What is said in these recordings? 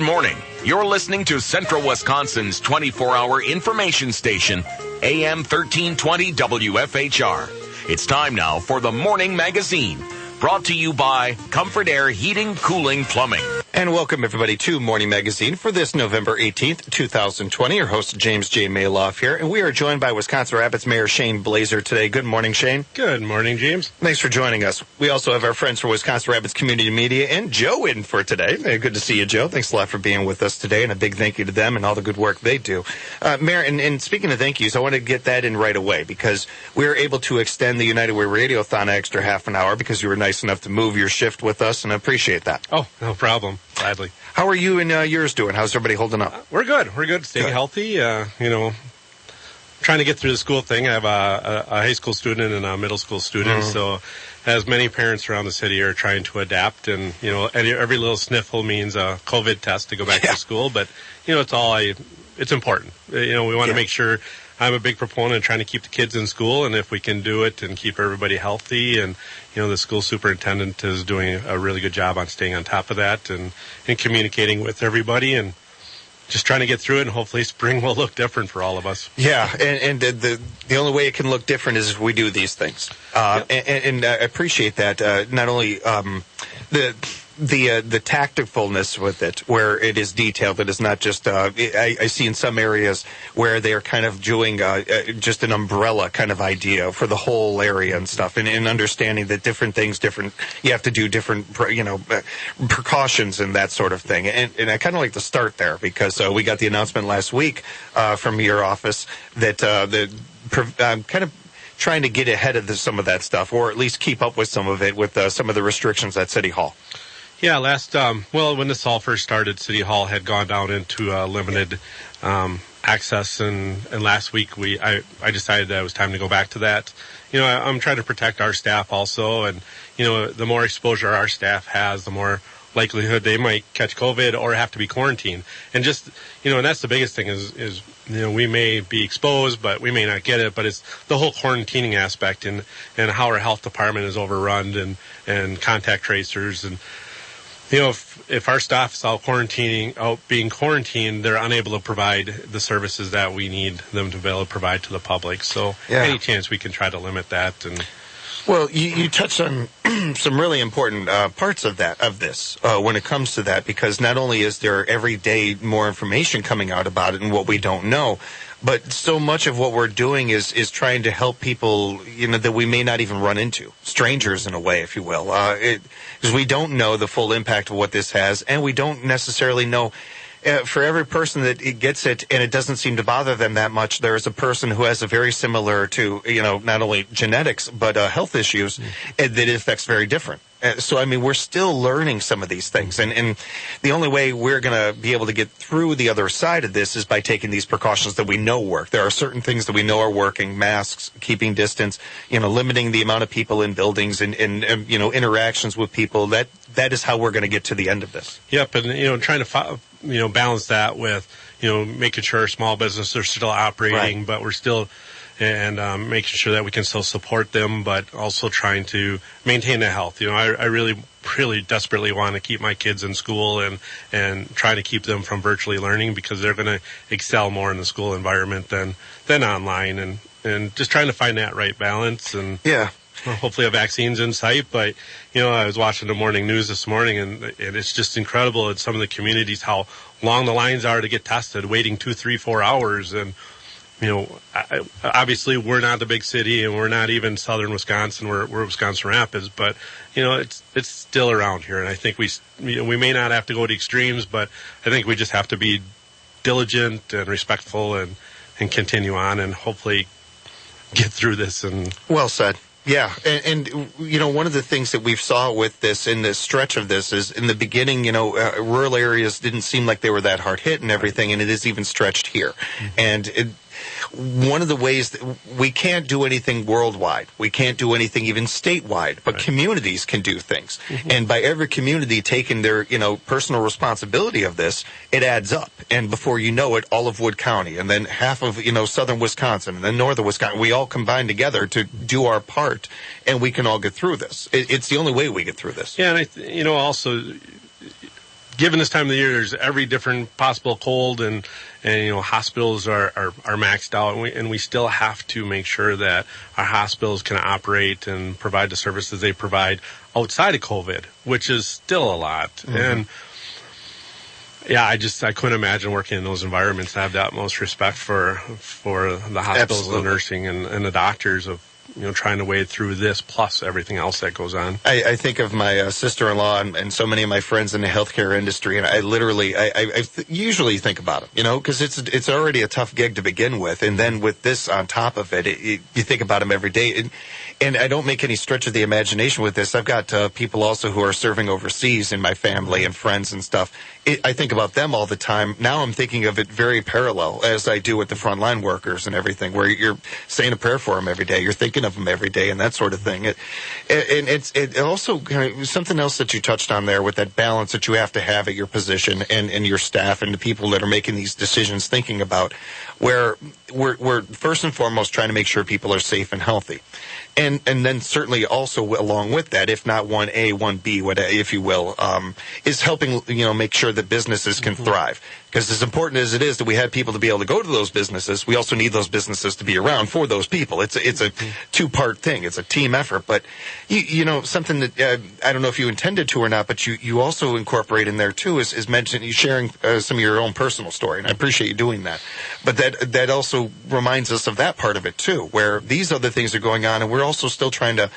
morning. You're listening to Central Wisconsin's 24-hour information station, AM 1320 WFHR. It's time now for the Morning Magazine, brought to you by Comfort Air Heating, Cooling, Plumbing. And welcome, everybody, to Morning Magazine for this November 18th, 2020. Your host, James J. Malouf here, and we are joined by Wisconsin Rapids Mayor Shane Blaser today. Good morning, Shane. Good morning, James. Thanks for joining us. We also have our friends from Wisconsin Rapids Community Media and Joe in for today. Good to see you, Joe. Thanks a lot for being with us today, and a big thank you to them and all the good work they do. Mayor, and speaking of thank yous, I want to get that in right away because we were able to extend the United Way Radiothon an extra half an hour because you were nice enough to move your shift with us, and I appreciate that. Oh, no problem. Gladly. How are you and yours doing? How's everybody holding up? We're good. We're good. Staying healthy. Trying to get through the school thing. I have a high school student and a middle school student, so as many parents around the city are trying to adapt, and every little sniffle means a COVID test to go back to school. But it's important. We want to make sure. I'm a big proponent of trying to keep the kids in school, and if we can do it and keep everybody healthy, and the school superintendent is doing a really good job on staying on top of that and communicating with everybody and just trying to get through it, and hopefully spring will look different for all of us. Yeah, and the only way it can look different is if we do these things. And I appreciate that. Not only the tactfulness with it, where it is detailed. It is not just, I see in some areas where they are kind of doing just an umbrella kind of idea for the whole area and stuff, and understanding that different things, you have to do different, precautions and that sort of thing. And I kind of like to start there because we got the announcement last week from your office that kind of trying to get ahead of some of that stuff, or at least keep up with some of it with some of the restrictions at City Hall. Yeah, when this all first started, City Hall had gone down into limited access, and last week I decided that it was time to go back to that. I'm trying to protect our staff also, and the more exposure our staff has, the more likelihood they might catch COVID or have to be quarantined. And just, and that's the biggest thing is we may be exposed, but we may not get it, but it's the whole quarantining aspect and how our health department is overrun and contact tracers. And, if our staff is out being quarantined, they're unable to provide the services that we need them to be able to provide to the public. So any chance we can try to limit that. And well, you touched on some really important parts of this when it comes to that, because not only is there every day more information coming out about it and what we don't know, but so much of what we're doing is trying to help people, that we may not even run into, strangers in a way, if you will, because we don't know the full impact of what this has, and we don't necessarily know. For every person that gets it and it doesn't seem to bother them that much, there is a person who has a very similar to, not only genetics, but health issues that it affects very different. So, we're still learning some of these things. And the only way we're going to be able to get through the other side of this is by taking these precautions that we know work. There are certain things that we know are working: masks, keeping distance, limiting the amount of people in buildings and interactions with people. That is how we're going to get to the end of this. Yep, and, trying to balance that with, making sure small businesses are still operating, but we're still, and making sure that we can still support them, but also trying to maintain their health. I really, really desperately want to keep my kids in school and try to keep them from virtually learning, because they're going to excel more in the school environment than online, and just trying to find that right balance. And hopefully a vaccine's in sight, but, I was watching the morning news this morning, and it's just incredible in some of the communities how long the lines are to get tested, waiting 2, 3, 4 hours. And, obviously we're not the big city, and we're not even southern Wisconsin, we're Wisconsin Rapids, but, it's still around here. And I think we may not have to go to extremes, but I think we just have to be diligent and respectful and continue on and hopefully get through this. And well said. Yeah, and one of the things that we've saw with this in this stretch of this is in the beginning, rural areas didn't seem like they were that hard hit and everything, and it is even stretched here. And one of the ways that we can't do anything worldwide, we can't do anything even statewide, but communities can do things. And by every community taking their, personal responsibility of this, it adds up. And before you know it, all of Wood County, and then half of, southern Wisconsin, and then northern Wisconsin, we all combine together to do our part, and we can all get through this. It's the only way we get through this. Yeah, and also given this time of the year, there's every different possible cold, and hospitals are maxed out, and we still have to make sure that our hospitals can operate and provide the services they provide outside of COVID, which is still a lot. And yeah, I couldn't imagine working in those environments. I have the utmost respect for the hospitals, the nursing, and the doctors of trying to wade through this plus everything else that goes on. I think of my sister-in-law and so many of my friends in the healthcare industry, and I literally usually think about them, because it's already a tough gig to begin with, and then with this on top of it, you think about them every day. And I don't make any stretch of the imagination with this. I've got people also who are serving overseas in my family and friends and stuff. I think about them all the time. Now I'm thinking of it very parallel as I do with the frontline workers and everything, where you're saying a prayer for them every day. You're thinking of them every day and that sort of thing. And it also kind of something else that you touched on there with that balance that you have to have at your position and your staff and the people that are making these decisions, thinking about where we're first and foremost trying to make sure people are safe and healthy. And then certainly also along with that, if not 1A, 1B, if you will, is helping, make sure that businesses can thrive. Because as important as it is that we have people to be able to go to those businesses, we also need those businesses to be around for those people. It's a two-part thing. It's a team effort. But, something that I don't know if you intended to or not, but you also incorporate in there, too, is mentioning, sharing some of your own personal story. And I appreciate you doing that. But that also reminds us of that part of it, too, where these other things are going on, and we're also still trying to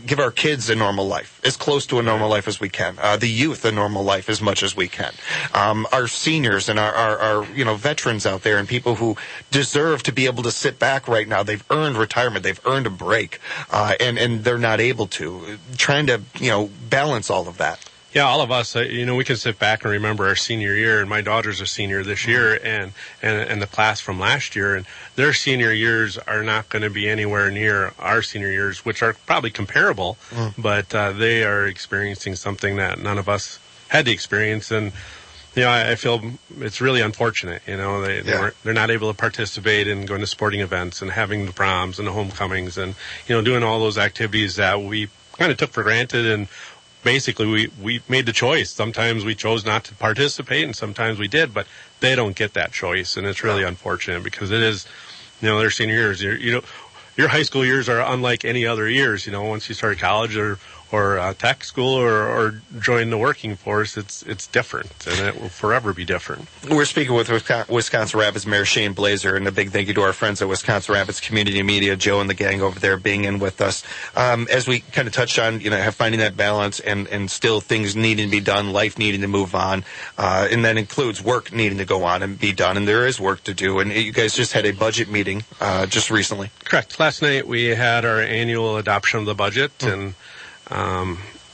give our kids a normal life, as close to a normal life as we can. The youth a normal life as much as we can. Our seniors and our veterans out there and people who deserve to be able to sit back right now. They've earned retirement. They've earned a break, and they're not able to. Trying to balance all of that. Yeah, all of us, we can sit back and remember our senior year, and my daughter's a senior this year, and the class from last year, and their senior years are not going to be anywhere near our senior years, which are probably comparable, but they are experiencing something that none of us had to experience, and I feel it's really unfortunate. They're not able to participate in going to sporting events and having the proms and the homecomings and doing all those activities that we kind of took for granted. And basically, we made the choice. Sometimes we chose not to participate, and sometimes we did, but they don't get that choice, and it's really unfortunate because it is, their senior years. Your high school years are unlike any other years. Once you start college or tech school or join the working force, it's different, and it will forever be different. We're speaking with Wisconsin Rapids Mayor Shane Blaser, and a big thank you to our friends at Wisconsin Rapids Community Media, Joe and the gang over there being in with us. As we kind of touched on, finding that balance and still things needing to be done, life needing to move on, and that includes work needing to go on and be done, and there is work to do. And you guys just had a budget meeting just recently. Correct. Last night we had our annual adoption of the budget, and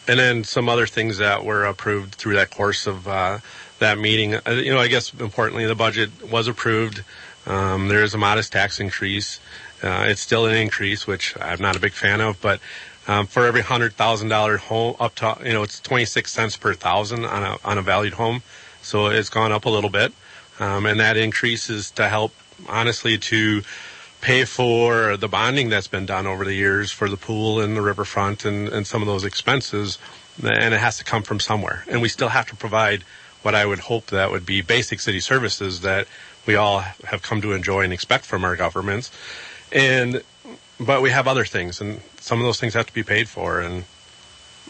then some other things that were approved through that course of that meeting. I guess importantly, the budget was approved. There is a modest tax increase. It's still an increase, which I'm not a big fan of, but for every $100,000 home, up to it's 26 cents per thousand on a valued home. So it's gone up a little bit, and that increase is to help, honestly, to pay for the bonding that's been done over the years for the pool and the riverfront and some of those expenses, and it has to come from somewhere. And we still have to provide what I would hope that would be basic city services that we all have come to enjoy and expect from our governments. But we have other things, and some of those things have to be paid for, and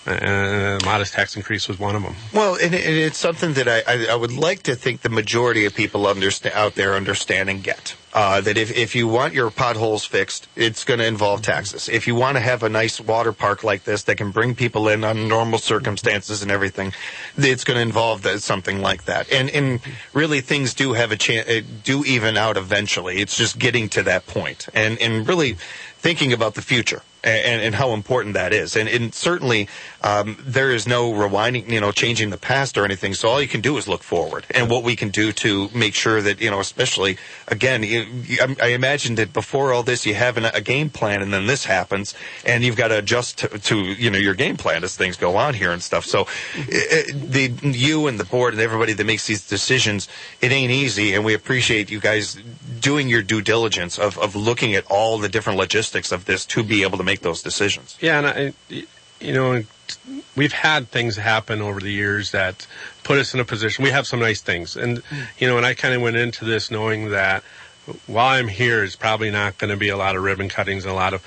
a modest tax increase was one of them. Well, and it's something that I would like to think the majority of people out there understand and get. That if you want your potholes fixed, it's going to involve taxes. If you want to have a nice water park like this that can bring people in on normal circumstances and everything, it's going to involve something like that. And really, things do have a chance, do even out eventually. It's just getting to that point and really thinking about the future. And how important that is. And certainly, there is no rewinding, changing the past or anything. So all you can do is look forward and what we can do to make sure that, especially, again, I imagine that before all this, you have a game plan and then this happens and you've got to adjust to your game plan as things go on here and stuff. So you and the board and everybody that makes these decisions, it ain't easy. And we appreciate you guys doing your due diligence of looking at all the different logistics of this to be able to make those decisions. Yeah, and we've had things happen over the years that put us in a position. We have some nice things, and and I kind of went into this knowing that while I'm here, it's probably not going to be a lot of ribbon cuttings and a lot of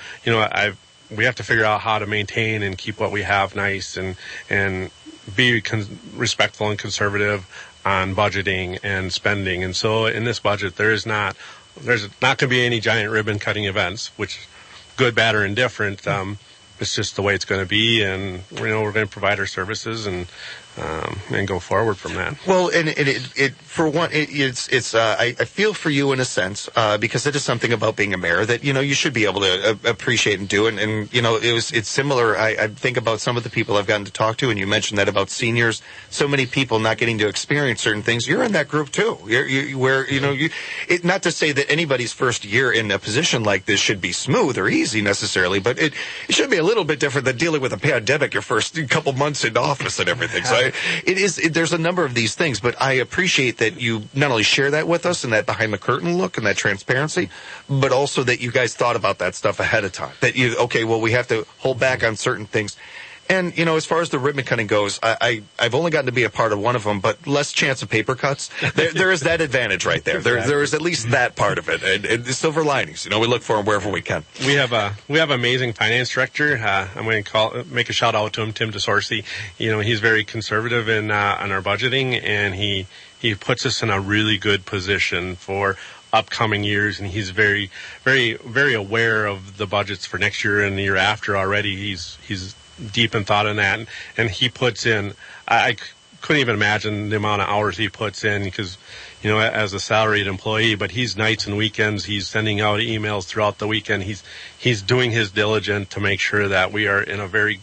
we have to figure out how to maintain and keep what we have nice and be respectful and conservative on budgeting and spending. And so in this budget, there's not going to be any giant ribbon cutting events, which good, bad, or indifferent. It's just the way it's going to be, and we're going to provide our services and go forward from that. Well, and I feel for you in a sense because it is something about being a mayor that you should be able to appreciate and do. And it's similar. I think about some of the people I've gotten to talk to, and you mentioned that about seniors. So many people not getting to experience certain things. You're in that group too. Not to say that anybody's first year in a position like this should be smooth or easy necessarily, but it should be a little bit different than dealing with a pandemic your first couple months in office and everything. So there's a number of these things, but I appreciate that you not only share that with us and that behind the curtain look and that transparency, but also that you guys thought about that stuff ahead of time. That we have to hold back on certain things. And, as far as the ribbon cutting goes, I've only gotten to be a part of one of them, but less chance of paper cuts. There is that advantage right there. There is at least that part of it. And the silver linings, we look for them wherever we can. We have amazing finance director. I'm going to make a shout out to him, Tim DeSorcy. He's very conservative on our budgeting, and he puts us in a really good position for upcoming years, and he's very, very, very aware of the budgets for next year and the year after already. He's deep in thought on that, and he puts in, I couldn't even imagine the amount of hours he puts in because, as a salaried employee, but he's nights and weekends, he's sending out emails throughout the weekend, he's doing his diligence to make sure that we are in a very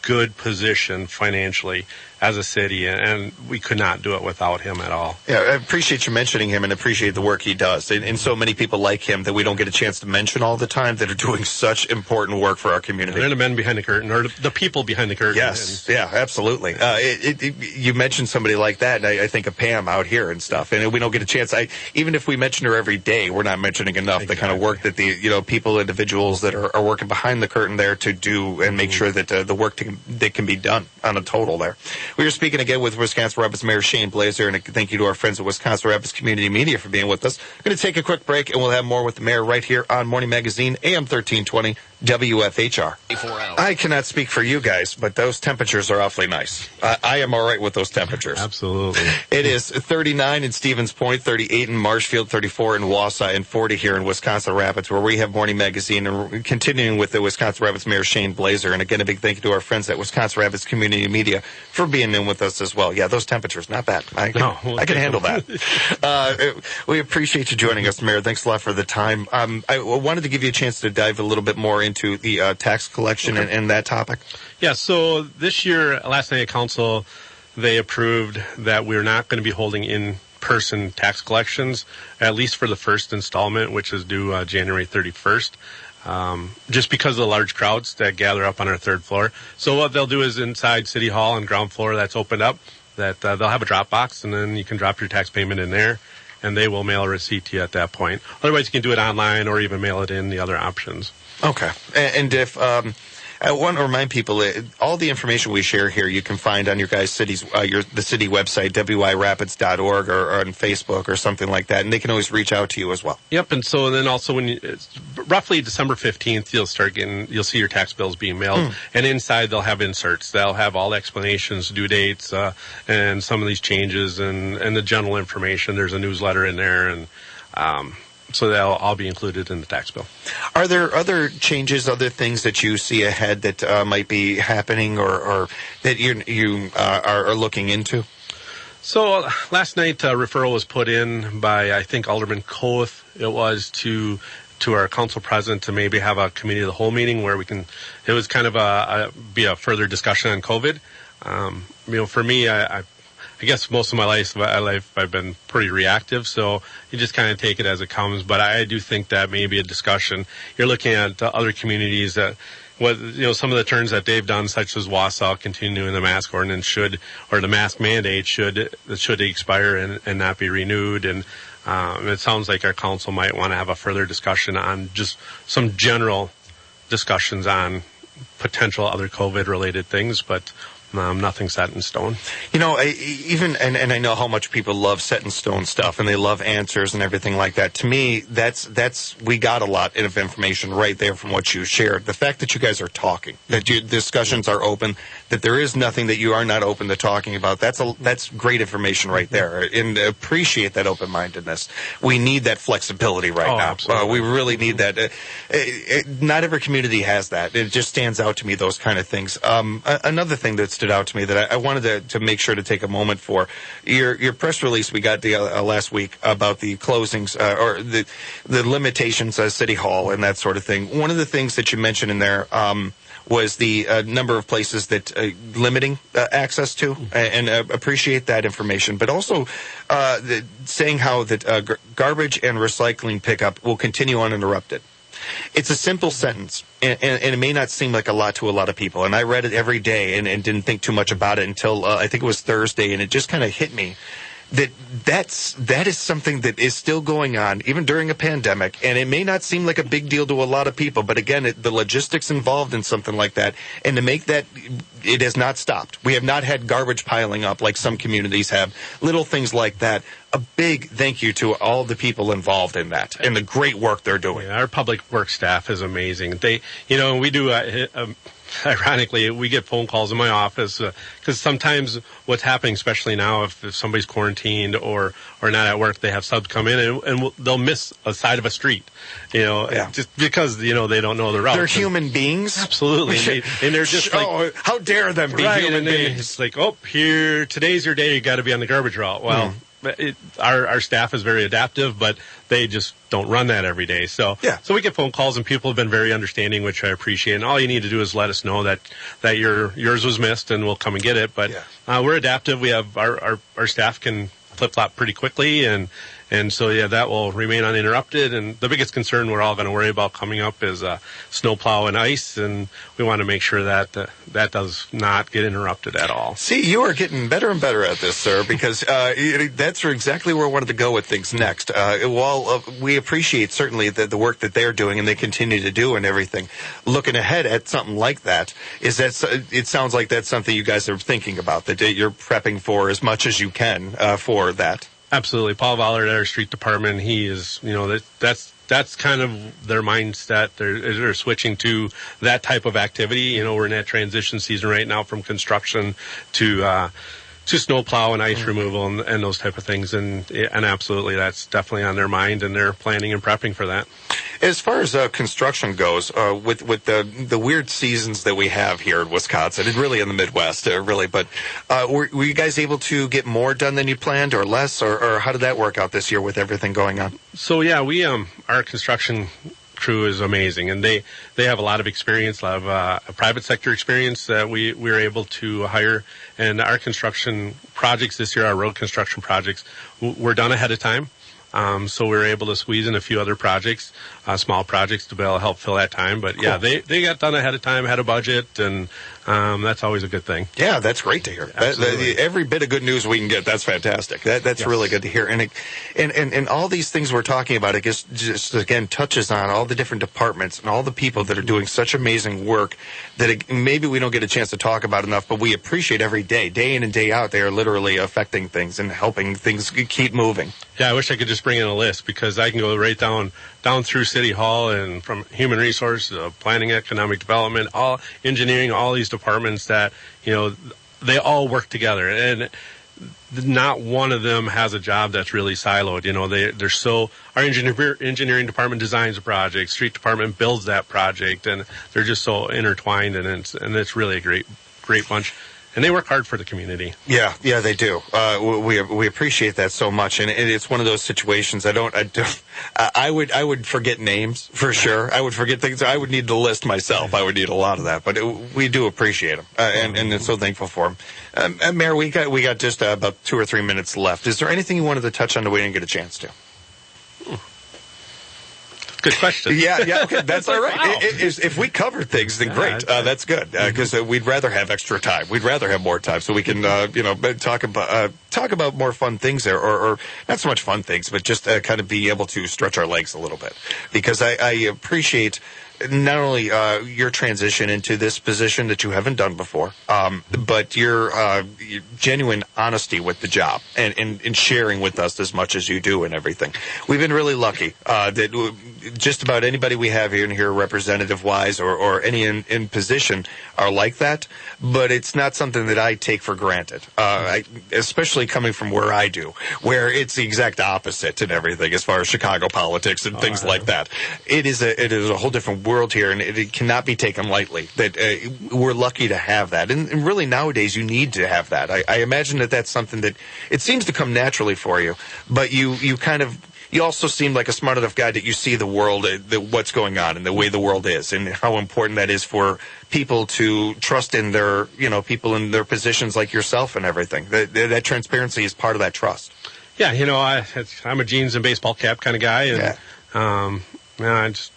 good position financially as a city, and we could not do it without him at all. Yeah, I appreciate you mentioning him and appreciate the work he does. And so many people like him that we don't get a chance to mention all the time that are doing such important work for our community. They're the men behind the curtain, or the people behind the curtain. Yes, yeah, absolutely. You mentioned somebody like that, and I think of Pam out here and stuff, and we don't get a chance. Even if we mention her every day, we're not mentioning enough the kind of work that the individuals that are working behind the curtain there to do and make sure that the work that can be done on a total there. We are speaking again with Wisconsin Rapids Mayor Shane Blaser, and a thank you to our friends at Wisconsin Rapids Community Media for being with us. We're going to take a quick break, and we'll have more with the mayor right here on Morning Magazine, AM 1320, WFHR. I cannot speak for you guys, but those temperatures are awfully nice. I am all right with those temperatures. Absolutely. It is 39 in Stevens Point, 38 in Marshfield, 34 in Wausau, and 40 here in Wisconsin Rapids, where we have Morning Magazine, and we're continuing with the Wisconsin Rapids Mayor Shane Blaser. And again, a big thank you to our friends at Wisconsin Rapids Community Media for being in with us as well. Yeah, those temperatures, not bad. I can handle that. We appreciate you joining us, Mayor. Thanks a lot for the time. I wanted to give you a chance to dive a little bit more into the tax collection and that topic. Yeah, so this year, last night at council, they approved that we're not going to be holding in-person tax collections, at least for the first installment, which is due January 31st. Just because of the large crowds that gather up on our third floor. So what they'll do is inside City Hall on ground floor that's opened up, that they'll have a drop box, and then you can drop your tax payment in there, and they will mail a receipt to you at that point. Otherwise, you can do it online or even mail it in, the other options. Okay. And if I want to remind people that all the information we share here you can find on your guys' city's the city website, wyrapids.org, or on Facebook or something like that, and they can always reach out to you as well. Yep, and so then also roughly December 15th, you'll see your tax bills being mailed, and inside they'll have inserts. They'll have all the explanations, due dates, and some of these changes, and the general information. There's a newsletter in there, and so they'll all be included in the tax bill. Are there other changes, other things that you see ahead that might be happening or that you are looking into? So last night, a referral was put in by, I think, Alderman Koth. It was to our council president to maybe have a committee of the whole meeting where we can. It was kind of be a further discussion on COVID. For me, I guess most of my life I've been pretty reactive, so you just kind of take it as it comes. But I do think that maybe a discussion. You're looking at other communities that, some of the turns that they've done, such as Wausau, continuing the mask ordinance or the mask mandate should expire and not be renewed. And it sounds like our council might want to have a further discussion on just some general discussions on potential other COVID-related things, but nothing set in stone. You know, and I know how much people love set in stone stuff, and they love answers and everything like that. To me, that's we got a lot of information right there from what you shared. The fact that you guys are talking, that your discussions are open, that there is nothing that you are not open to talking about. That's great information right there, and appreciate that open-mindedness. We need that flexibility right now. Absolutely. We really need that. Not every community has that. It just stands out to me, those kind of things. Another thing that stood out to me that I wanted to make sure to take a moment for, your press release we got last week about the closings or the limitations at City Hall and that sort of thing. One of the things that you mentioned in there was the number of places that limiting access to, and appreciate that information, but also saying how that garbage and recycling pickup will continue uninterrupted. It's a simple sentence, and it may not seem like a lot to a lot of people. And I read it every day and didn't think too much about it until I think it was Thursday, and it just kind of hit me that is something that is still going on, even during a pandemic, and it may not seem like a big deal to a lot of people, but again, the logistics involved in something like that, and to make that, it has not stopped. We have not had garbage piling up like some communities have, little things like that. A big thank you to all the people involved in that and the great work they're doing. Yeah, our public works staff is amazing. We do ironically, we get phone calls in my office because sometimes what's happening, especially now, if somebody's quarantined or not at work, they have subs come in and they'll miss a side of a street, just because they don't know the route. They're human beings, absolutely, and they're just how dare them be human beings? It's like, today's your day. You got to be on the garbage route. Well. Our staff is very adaptive, but they just don't run that every day. So we get phone calls, and people have been very understanding, which I appreciate. And all you need to do is let us know that yours was missed, and we'll come and get it. But we're adaptive. We have our staff can flip-flop pretty quickly, and so that will remain uninterrupted. And the biggest concern we're all going to worry about coming up is snowplow and ice, and we want to make sure that that does not get interrupted at all. See, you are getting better and better at this, sir, because that's exactly where I wanted to go with things next. While we appreciate certainly the work that they're doing and they continue to do and everything, looking ahead at something like that, it sounds like that's something you guys are thinking about, that you're prepping for as much as you can for that. Absolutely. Paul Vollard at our street department, he is, that's kind of their mindset. They're switching to that type of activity. We're in that transition season right now from construction to snowplow and ice removal and those type of things. And absolutely, that's definitely on their mind, and they're planning and prepping for that. As far as construction goes, with the weird seasons that we have here in Wisconsin, and really in the Midwest, but were you guys able to get more done than you planned, or less, or how did that work out this year with everything going on? So we our construction crew is amazing, and they have a lot of experience, a lot of private sector experience that we were able to hire. And our construction projects this year, our road construction projects, were done ahead of time. So we were able to squeeze in a few other projects, small projects, to be able to help fill that time. But cool. They got done ahead of time, had a budget, and that's always a good thing. Yeah, that's great to hear. Every bit of good news we can get, that's fantastic. That's really good to hear. And all these things we're talking about, I guess, just again touches on all the different departments and all the people that are doing such amazing work that maybe we don't get a chance to talk about enough, but we appreciate every day in and day out. They are literally affecting things and helping things keep moving. Yeah, I wish I could just bring in a list, because I can go right down through City Hall, and from human resources, planning, economic development, all engineering, all these departments that, they all work together, and not one of them has a job that's really siloed. They're so, our engineering department designs a project, street department builds that project, and they're just so intertwined, and it's really a great bunch. And they work hard for the community. Yeah, they do. We appreciate that so much, and it's one of those situations. I would forget names for sure. I would forget things. I would need the list myself. I would need a lot of that, but we do appreciate them, and so thankful for them. Mayor, we got just about 2 or 3 minutes left. Is there anything you wanted to touch on that we didn't get a chance to? Good question. Yeah, okay, that's all right. Wow. If we covered things, then great. That's good, because we'd rather have extra time. We'd rather have more time so we can, talk about more fun things there, or not so much fun things, but just kind of be able to stretch our legs a little bit. Because I appreciate not only your transition into this position that you haven't done before, but your genuine honesty with the job and sharing with us as much as you do and everything. We've been really lucky that just about anybody we have here representative-wise or any in position are like that, but it's not something that I take for granted, especially coming from where I do, where it's the exact opposite and everything as far as Chicago politics and things like that. It is a whole different world here, and it cannot be taken lightly. That we're lucky to have that, and really nowadays you need to have that. I imagine that that's something that it seems to come naturally for you, but you also seem like a smart enough guy that you see the world, what's going on, and the way the world is, and how important that is for people to trust in their, people in their positions like yourself and everything. That transparency is part of that trust. Yeah, I'm a jeans and baseball cap kind of guy, and I just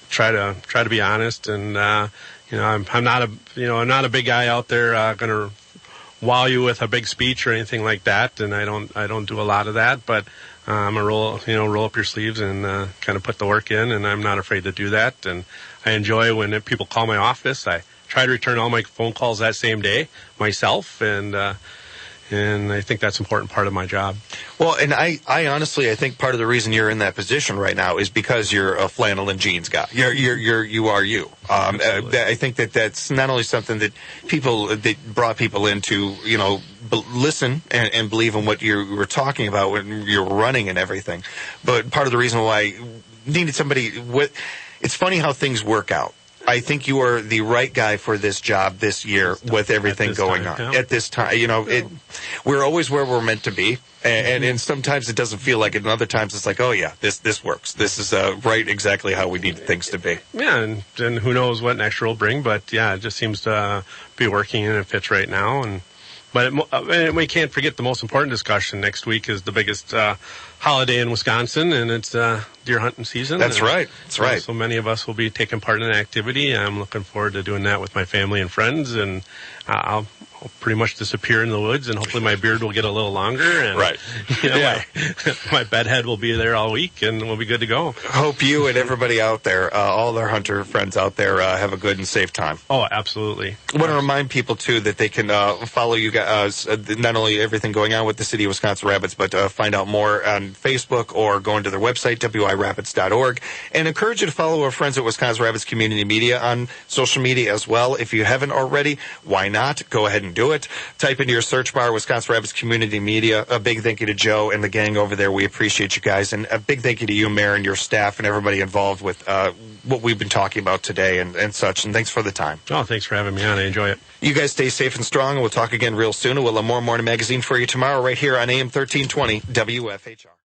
try to be honest, and I'm not a big guy out there going to wow you with a big speech or anything like that, and I don't do a lot of that, but I'm a roll up your sleeves and kind of put the work in, and I'm not afraid to do that. And I enjoy when people call my office. I try to return all my phone calls that same day myself, and I think that's an important part of my job. Well, and I honestly, I think part of the reason you're in that position right now is because you're a flannel and jeans guy. You are you. I think that's not only something that brought people in to, listen and believe in what you were talking about when you're running and everything, but part of the reason why I needed somebody with. It's funny how things work out. I think you are the right guy for this job this year with everything going on. At this time, we're always where we're meant to be, and sometimes it doesn't feel like it, and other times it's like, oh yeah, this works. This is right exactly how we need things to be. Yeah, and who knows what next year will bring, but yeah, it just seems to be working and it fits right now. But we can't forget the most important discussion. Next week is the biggest holiday in Wisconsin, and it's deer hunting season. That's right. That's right. So many of us will be taking part in the activity. I'm looking forward to doing that with my family and friends, and I'll pretty much disappear in the woods, and hopefully my beard will get a little longer. And, right. My bedhead will be there all week, and we'll be good to go. Hope you and everybody out there, all our hunter friends out there, have a good and safe time. Oh, absolutely. I want to remind people, too, that they can follow you guys, not only everything going on with the City of Wisconsin Rabbits, but find out more on Facebook or go into their website, wirabbits.org, and encourage you to follow our friends at Wisconsin Rabbits Community Media on social media as well. If you haven't already, why not? Go ahead and do it. Type into your search bar Wisconsin Rabbits Community Media. A big thank you to Joe and the gang over there. We appreciate you guys. And a big thank you to you, Mayor, and your staff and everybody involved with what we've been talking about today and such. And thanks for the time. Oh, thanks for having me on. I enjoy it. You guys stay safe and strong, and we'll talk again real soon. We'll have more Morning Magazine for you tomorrow right here on AM 1320 WFHR.